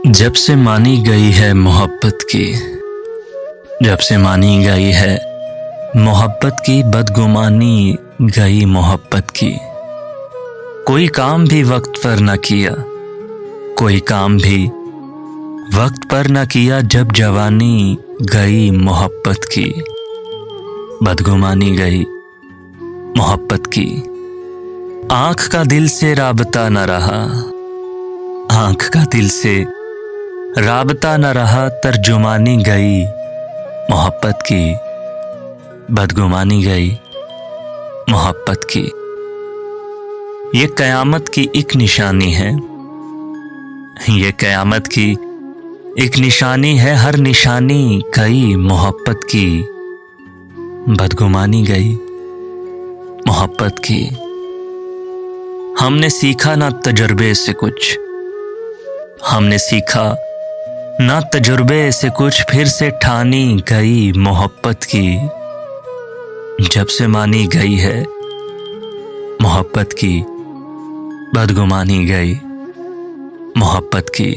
जब से मानी गई है मोहब्बत की, जब से मानी गई है मोहब्बत की, बदगुमानी गई मोहब्बत की। कोई काम भी वक्त पर न किया, कोई काम भी वक्त पर न किया, जब जवानी गई मोहब्बत की, बदगुमानी गई मोहब्बत की। आंख का दिल से राबता न रहा, आंख का दिल से राबता न रहा, तर्जुमानी गई मोहब्बत की, बदगुमानी गई मोहब्बत की। ये कयामत की एक निशानी है, ये कयामत की एक निशानी है, हर निशानी गई मोहब्बत की, बदगुमानी गई मोहब्बत की। हमने सीखा ना तजुर्बे से कुछ, हमने सीखा ना तजुर्बे से कुछ, फिर से ठानी गई मोहब्बत की, जब से मानी गई है मोहब्बत की, बदगुमानी गई मोहब्बत की।